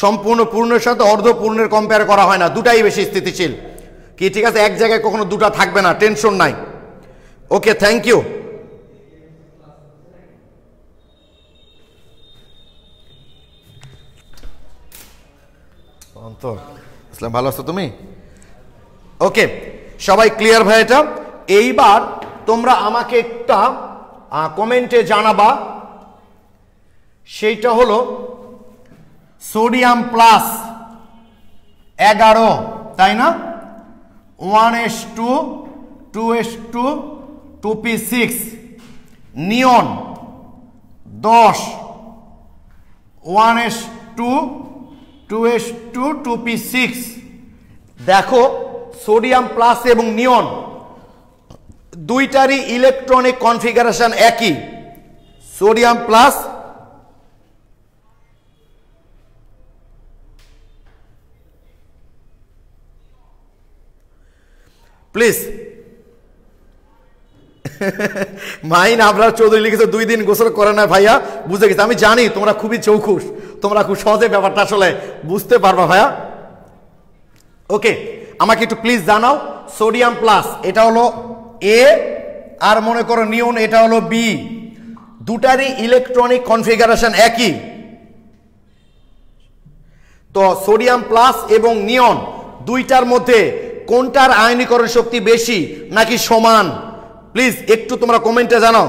[SPEAKER 1] সম্পূর্ণ পূর্ণের সাথে অর্ধপূর্ণের কম্পেয়ার করা হয় না, দুটাই বেশি স্থিতিশীল। কি ঠিক আছে? এক জায়গায় কখনো দুটা থাকবে না, টেনশন নাই। ওকে, থ্যাংক ইউ। ইসলাম ভালো আছো তুমি? ওকে, সবাই ক্লিয়ার ভাই এটা? এইবার তোমরা আমাকে একটা কমেন্টে জানাবা, সেইটা হলো সোডিয়াম প্লাস 11, তাই না? 1s2 2s2 2p6, নিয়ন 10, 1s2 2s2 2p6। দেখো সোডিয়াম প্লাস এবং নিয়ন দুইটারই ইলেকট্রনিক কনফিগারেশন একই। Sodium plus please mine Abrar Chowdhury লিখেছে 2 দিন গোসল করে না ভাইয়া। বুঝে গেছে, আমি জানি তোমরা খুবই চৌখুশ, তোমরা খুব সহজে ব্যাপারটা আসলে বুঝতে পারবা ভাইয়া। ওকে, আমাকে একটু প্লিজ জানাও, সোডিয়াম প্লাস এটা হলো এ, আর মনে করো নিয়ন এটা হলো বি, দুটারই ইলেকট্রনিক কনফিগারেশন একই। তো সোডিয়াম প্লাস এবং নিয়ন দুইটার মধ্যে কোনটার আয়নীকরণ শক্তি বেশি নাকি সমান? প্লিজ একটু তোমরা কমেন্টে জানাও।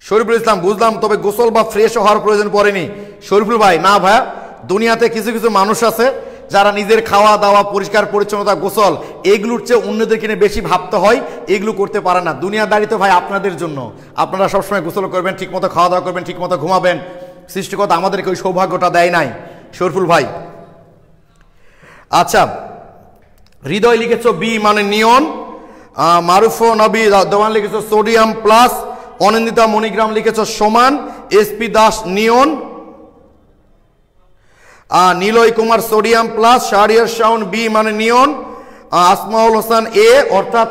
[SPEAKER 1] শরীফুল ইসলাম, বুঝলাম, তবে গোসল বা ফ্রেশ হওয়ার প্রয়োজন পড়েনি। শরীফুল ভাই, না ভাইয়া, দুনিয়াতে কিছু কিছু মানুষ আছে যারা নিজের খাওয়া দাওয়া, পরিষ্কার পরিচ্ছন্নতা, গোসল এগুলোর চেয়ে অন্যদেরকে নিয়ে বেশি ভাবতে হয়, এগুলো করতে পারে না। দুনিয়াদারি তো ভাই আপনাদের জন্য, আপনারা সবসময় গোসল করবেন, ঠিকমতো খাওয়া দাওয়া করবেন, ঠিকমতো ঘুমাবেন। সৃষ্টিকর্তা আমাদেরকে ওই সৌভাগ্যটা দেয় নাই শরীফুল ভাই। আচ্ছা, হৃদয় লিখেছ বি মানে নিয়ন, মারুফ নবী দেওয়ান লিখেছ সোডিয়াম প্লাস, অনিন্দিতা মণিগ্রাম লিখেছ সমান, SP Das neon, Niloy Kumar sodium plus, Shahriar Shaon B মানে নিয়ন, আসমাউল হোসেন এ অর্থাৎ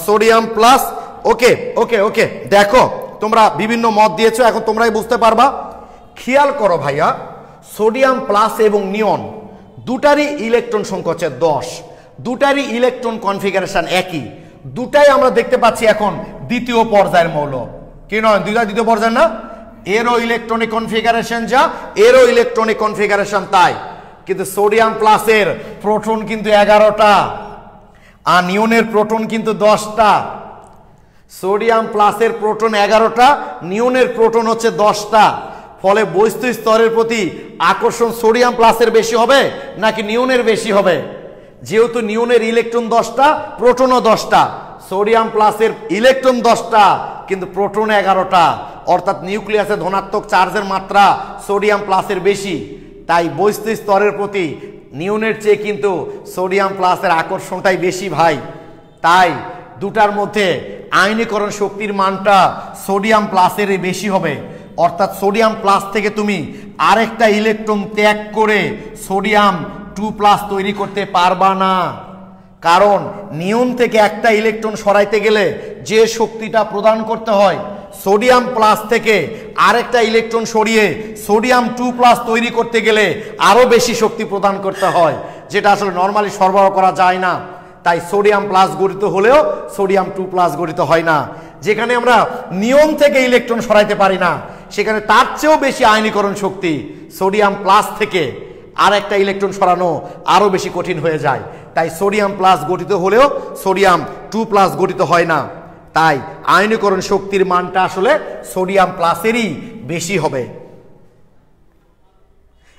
[SPEAKER 1] সোডিয়াম প্লাস। ওকে ওকে ওকে, দেখো তোমরা বিভিন্ন মত দিয়েছো, এখন তোমরাই বুঝতে পারবা। খেয়াল করো ভাইয়া, সোডিয়াম প্লাস এবং নিয়ন দুটারই ইলেকট্রন সংখ্যা হচ্ছে 10, দুটারই ইলেকট্রন কনফিগারেশন একই, দুটাই আমরা দেখতে পাচ্ছি এখন দ্বিতীয় পর্যায়ের মৌল। কি নয়, দুইটা দ্বিতীয় পর্যায়ের না? এরও ইলেকট্রনিক কনফিগারেশন যা, এরও ইলেকট্রনিক কনফিগারেশন তাই। কিন্তু সোডিয়াম প্লাসের প্রোটন কিন্তু 11টা, আর নিয়নের প্রোটন কিন্তু 10টা। সোডিয়াম প্লাসের প্রোটন 11টা, নিয়নের প্রোটন হচ্ছে 10টা। ফলে বস্তু স্তরের প্রতি আকর্ষণ সোডিয়াম প্লাসের বেশি হবে নাকি নিয়নের বেশি হবে? যেহেতু নিয়নের ইলেকট্রন 10টা, প্রোটনও 10টা, সোডিয়াম প্লাসের ইলেকট্রন 10টা কিন্তু প্রোটন 11টা, অর্থাৎ নিউক্লিয়াসে ধনাত্মক চার্জের মাত্রা সোডিয়াম প্লাসের বেশি। তাই বস্তু স্তরের প্রতি
[SPEAKER 2] নিয়নের চেয়ে কিন্তু সোডিয়াম প্লাসের আকর্ষণটাই বেশি ভাই। তাই দুটার মধ্যে আয়নীকরণ শক্তির মানটা সোডিয়াম প্লাসেরই বেশি হবে। অর্থাৎ সোডিয়াম প্লাস থেকে তুমি আরেকটা ইলেকট্রন ত্যাগ করে সোডিয়াম 2+ তৈরি করতে পারবা না। কারণ নিয়ন থেকে একটা ইলেকট্রন সরাইতে গেলে যে শক্তিটা প্রদান করতে হয়, সোডিয়াম প্লাস থেকে আরেকটা ইলেকট্রন সরিয়ে সোডিয়াম 2+ তৈরি করতে গেলে আরও বেশি শক্তি প্রদান করতে হয়, যেটা আসলে নর্মালি সরবরাহ করা যায় না। তাই সোডিয়াম প্লাস গঠিত হলেও সোডিয়াম 2+ গঠিত হয় না। যেখানে আমরা নিয়ন থেকে ইলেকট্রন সরাইতে পারি না, সেখানে তার চেয়েও বেশি আয়নীকরণ শক্তি সোডিয়াম প্লাস থেকে আর একটা ইলেকট্রন সরানো আরও বেশি কঠিন হয়ে যায়। তাই সোডিয়াম প্লাস গঠিত হলেও সোডিয়াম 2+ গঠিত হয় না। তাই আয়নীকরণ শক্তির মানটা আসলে সোডিয়াম প্লাসেরই বেশি হবে।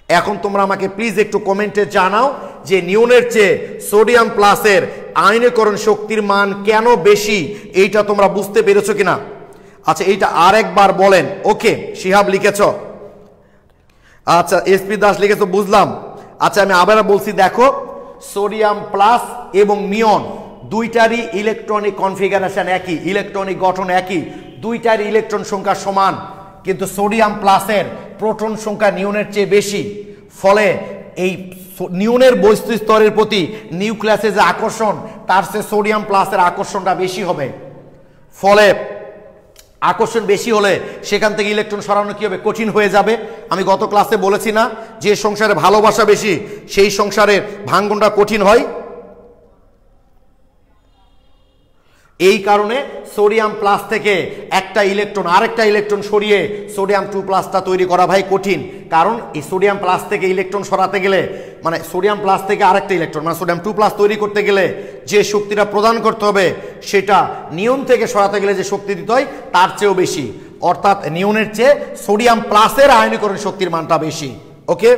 [SPEAKER 2] এখন তোমরা আমাকে প্লিজ একটু কমেন্টে জানাও যে নিয়নের চেয়ে সোডিয়াম প্লাসের আয়নীকরণ শক্তির মান কেন বেশি, এইটা তোমরা বুঝতে পেরেছো কিনা। আচ্ছা, এইটা আরেকবার বলেন। ওকে, শিহাব লিখেছ, আচ্ছা এসপি দাস লিখেছ, বুঝলাম। আচ্ছা আমি আবার বলছি, দেখো সোডিয়াম প্লাস এবং নিয়ন দুইটারই ইলেকট্রনিক কনফিগারেশন একই, ইলেকট্রনিক গঠন একই, দুইটার ইলেকট্রন সংখ্যা সমান, কিন্তু সোডিয়াম প্লাসের প্রোটন সংখ্যা নিয়নের চেয়ে বেশি। ফলে এই নিয়নের বস্তু স্তরের প্রতি নিউক্লিয়াসের যে আকর্ষণ, তার চেয়ে সোডিয়াম প্লাসের আকর্ষণটা বেশি হবে। ফলে আকর্ষণ বেশি হলে সেখান থেকে ইলেকট্রন সরানো কি হবে, কঠিন হয়ে যাবে। আমি গত ক্লাসে বলেছি না, যে সংসারে ভালোবাসা বেশি সেই সংসারের ভাঙ্গনটা কঠিন হয়। এই কারণে সোডিয়াম প্লাস থেকে একটা ইলেকট্রন আরেকটা ইলেকট্রন সরিয়ে সোডিয়াম 2+টা তৈরি করা ভাই কঠিন। কারণ এই সোডিয়াম প্লাস থেকে ইলেকট্রন সরাতে গেলে, মানে সোডিয়াম প্লাস থেকে আরেকটা ইলেকট্রন মানে সোডিয়াম 2+ তৈরি করতে গেলে যে শক্তিটা প্রদান করতে হবে, সেটা নিয়ন থেকে সরাতে গেলে যে শক্তি দিতে হয় তার চেয়েও বেশি। অর্থাৎ নিয়নের চেয়ে সোডিয়াম প্লাসের আয়নীকরণ শক্তির মানটা বেশি। ওকে,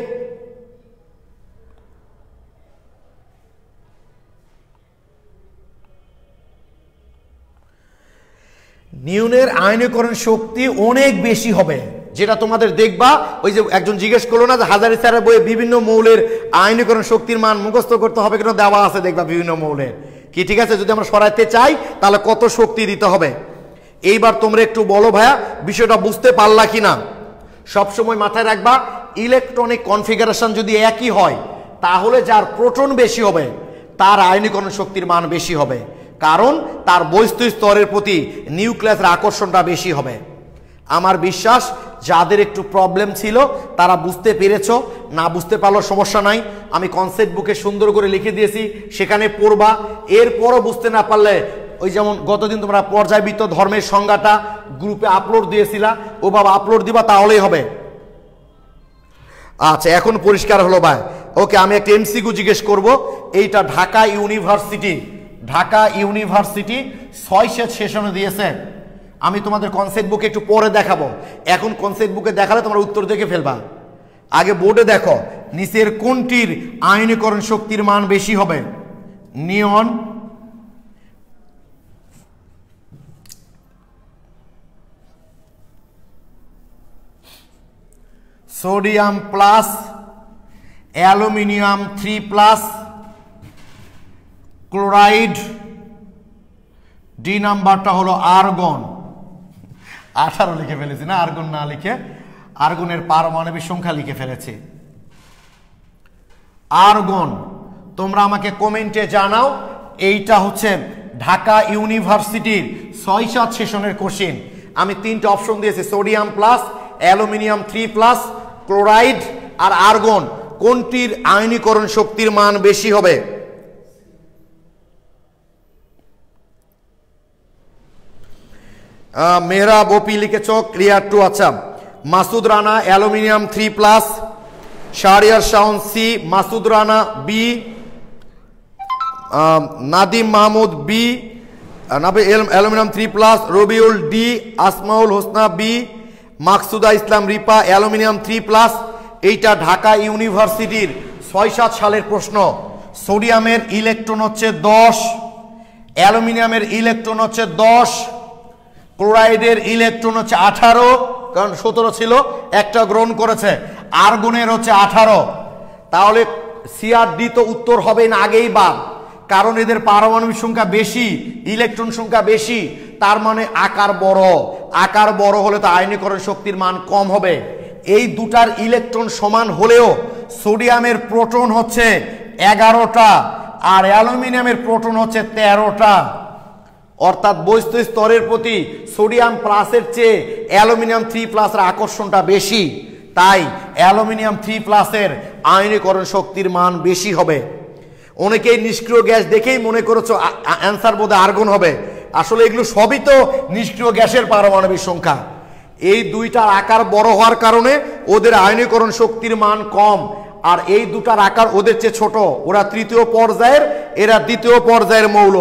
[SPEAKER 2] নিয়নের আয়নীকরণ শক্তি অনেক বেশি হবে, যেটা তোমাদের দেখবা। ওই যে একজন জিজ্ঞেস করলো না যে হাজারি স্যারের বইয়ে বিভিন্ন মৌলের আয়নীকরণ শক্তির মান মুখস্থ করতে হবে কিনা, দেওয়া আছে দেখবা বিভিন্ন মৌলের কি, ঠিক আছে। যদি আমরা সরাইতে চাই তাহলে কত শক্তি দিতে হবে। এইবার তোমরা একটু বলো ভাইয়া বিষয়টা বুঝতে পারলা কিনা। সবসময় মাথায় রাখবা, ইলেকট্রনিক কনফিগারেশন যদি একই হয় তাহলে যার প্রোটন বেশি হবে তার আয়নীকরণ শক্তির মান বেশি হবে, কারণ তার বস্তু স্তরের প্রতি নিউক্লিয়াসের আকর্ষণটা বেশি হবে। আমার বিশ্বাস যাদের একটু প্রবলেম ছিল তারা বুঝতে পেরেছো, না বুঝতে পারলো সমস্যা নাই, আমি কনসেপ্ট বুকে সুন্দর করে লিখে দিয়েছি, সেখানে পড়বা। এরপরও বুঝতে না পারলে ওই যেমন গতদিন তোমরা পর্যায়বৃত্ত ধর্মের সংজ্ঞাটা গ্রুপে আপলোড দিয়েছিলা, ও বাবা আপলোড দিবা তাহলেই হবে। আচ্ছা এখন পরিষ্কার হলো ভাই। ওকে, আমি একটা এমসিকিউ জিজ্ঞেস করব। এইটা ঢাকা ইউনিভার্সিটি 6 সেশনে দিয়েছে। আমি তোমাদের কনসেপ্ট বুকে একটু পরে দেখাবো, এখন কনসেপ্ট বুকে দেখালে তোমরা উত্তর দেখে ফেলবা। আগে বোর্ডে দেখো নিচের কোনটির আয়নীকরণ শক্তির মান বেশি হবে। Neon, sodium plus, aluminium 3+, chloride, D নাম্বারটা হলো আর্গন। 18 লিখে ফেলেছি না, আর্গন না লিখে আর্গনের পারমাণবিক সংখ্যা লিখে ফেলেছি। আর্গন, তোমরা আমাকে কমেন্টে জানাও। এইটা হচ্ছে ঢাকা ইউনিভার্সিটির 6-7 সেশনের কোশ্চেন। আমি 3টে অপশন দিয়েছি, সোডিয়াম প্লাস, অ্যালুমিনিয়াম 3+, ক্লোরাইড আর আর্গন, কোনটির আয়নীকরণ শক্তির মান বেশি হবে। মেহরাব ওপি লিখেছ, ক্লিয়ার টু। আচ্ছা, Masud Rana aluminium 3+, Shahriar Shaon C, Masud Rana B, Nadim Mahmud B, aluminium 3+, Rabiul D, Asmaul Husna B, Maksuda Islam Ripa aluminium 3+। এইটা ঢাকা ইউনিভার্সিটির 6-7 সালের প্রশ্ন। সোডিয়ামের ইলেকট্রন হচ্ছে 10, অ্যালুমিনিয়ামের ইলেকট্রন হচ্ছে 10, ক্লোরাইডের ইলেকট্রন হচ্ছে 18, কারণ 17 ছিল, একটা গ্রহণ করেছে। আর্গনের হচ্ছে 18। তাহলে CRD তো উত্তর হবে না, আগেই বাদ, কারণ এদের পারমাণবিক সংখ্যা বেশি, ইলেকট্রন সংখ্যা বেশি, তার মানে আকার বড়। আকার বড় হলে তো আয়নীকরণ শক্তির মান কম হবে। এই দুটার ইলেকট্রন সমান হলেও সোডিয়ামের প্রোটন হচ্ছে 11টা আর অ্যালুমিনিয়ামের প্রোটন হচ্ছে 13টা। অর্থাৎ বস্তু স্তরের প্রতি সোডিয়াম প্লাসের চেয়ে অ্যালুমিনিয়াম 3+ আকর্ষণটা বেশি, তাই অ্যালুমিনিয়াম 3+ আয়নীকরণ শক্তির মান বেশি হবে। অনেকেই নিষ্ক্রিয় গ্যাস দেখেই মনে করেছো অ্যান্সার বোধহয় আর্গন হবে, আসলে এগুলো সবই তো নিষ্ক্রিয় গ্যাসের পারমাণবিক সংখ্যা। এই দুইটার আকার বড় হওয়ার কারণে ওদের আয়নীকরণ শক্তির মান কম, আর এই দুটার আকার ওদের চেয়ে ছোট। ওরা তৃতীয় পর্যায়ের, এরা দ্বিতীয় পর্যায়ের মৌল।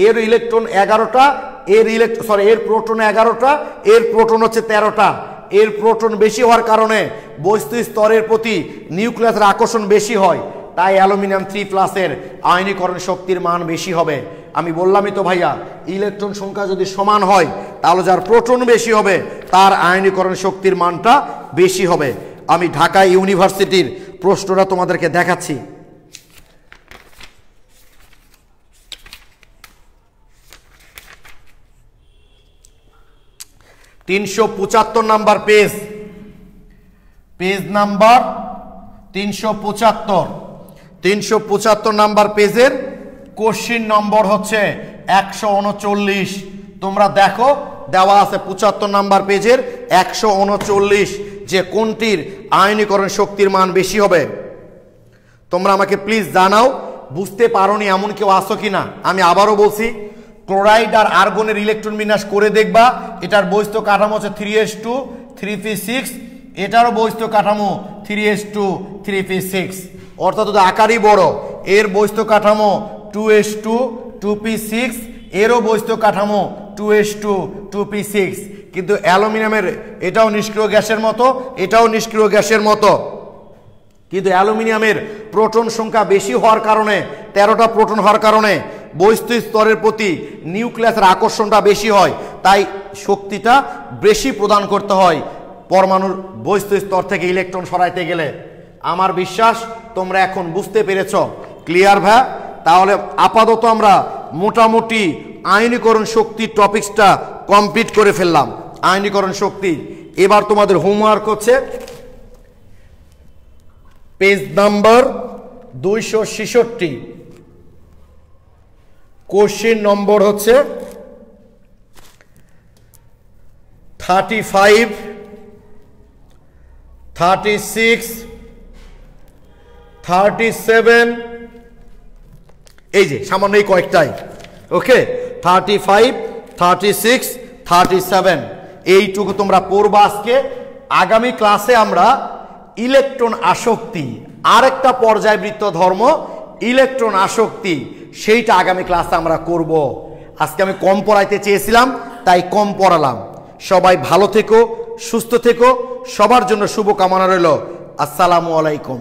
[SPEAKER 2] এর ইলেকট্রন 11টা, এর প্রোটন 11টা, এর প্রোটন হচ্ছে 13টা। এর প্রোটন বেশি হওয়ার কারণে বস্তু স্তরের প্রতি নিউক্লিয়াসের আকর্ষণ বেশি হয়, তাই অ্যালুমিনিয়াম 3+ আয়নীকরণ শক্তির মান বেশি হবে। আমি বললামই তো ভাইয়া, ইলেকট্রন সংখ্যা যদি সমান হয় তাহলে যার প্রোটন বেশি হবে তার আয়নীকরণ শক্তির মানটা বেশি হবে। আমি ঢাকা ইউনিভার্সিটির প্রশ্নটা তোমাদেরকে দেখাচ্ছি। 375 number page, page number 375। 375 number পেজের কোশ্চিন নম্বর হচ্ছে 139। তোমরা দেখো দেওয়া আছে 75 নাম্বার পেজের 139 যে কোনটির আয়নীকরণ শক্তির মান বেশি হবে। তোমরা আমাকে প্লিজ জানাও, বুঝতে পারোনি এমন কেউ আসো কিনা। আমি আবারও বলছি, ক্লোরাইড আর আর্গনের ইলেকট্রন বিন্যাস করে দেখবা। এটার বহিস্থ কাঠামো হচ্ছে 3s2 3p6, এটারও বহিস্থ কাঠামো 3s2 3p6, অর্থাৎ আকারই বড়। এর বহিস্থ কাঠামো 2s2 2p6, এরও বহিস্থ কাঠামো 2s2 2p6, কিন্তু অ্যালুমিনিয়ামের এটাও নিষ্ক্রিয় গ্যাসের মতো, এটাও নিষ্ক্রিয় গ্যাসের মতো, কিন্তু অ্যালুমিনিয়ামের প্রোটন সংখ্যা বেশি হওয়ার কারণে, 13টা প্রোটন হওয়ার কারণে বস্তু স্তরের প্রতি নিউক্লিয়াসের আকর্ষণটা বেশি হয়, তাই শক্তিটা বেশি প্রদান করতে হয় পরমাণুর বস্তু স্তর থেকে ইলেকট্রন সরাইতে গেলে। আমার বিশ্বাস তোমরা এখন বুঝতে পেরেছ। ক্লিয়ার ভাই? তাহলে আপাতত আমরা মোটামুটি আয়নীকরণ শক্তির টপিকসটা কমপ্লিট করে ফেললাম। আয়নীকরণ শক্তি। এবার তোমাদের হোমওয়ার্ক হচ্ছে পেজ নাম্বার 266, কোশ্চেন নম্বর হচ্ছে 35 36 37, এই যে সামান্য এই কয়েকটাই। ওকে, 35 36 37 এইটুকু তোমরা পড়বা আজকে। আগামী ক্লাসে আমরা ইলেকট্রন আসক্তি, আরেকটা পর্যায়বৃত্ত ধর্ম ইলেকট্রন আসক্তি, সেইটা আগামী ক্লাসে আমরা করব। আজকে আমি কম পড়াইতে চেয়েছিলাম তাই কম পড়ালাম। সবাই ভালো থেকো, সুস্থ থেকো, সবার জন্য শুভকামনা রইল। আসসালামু আলাইকুম।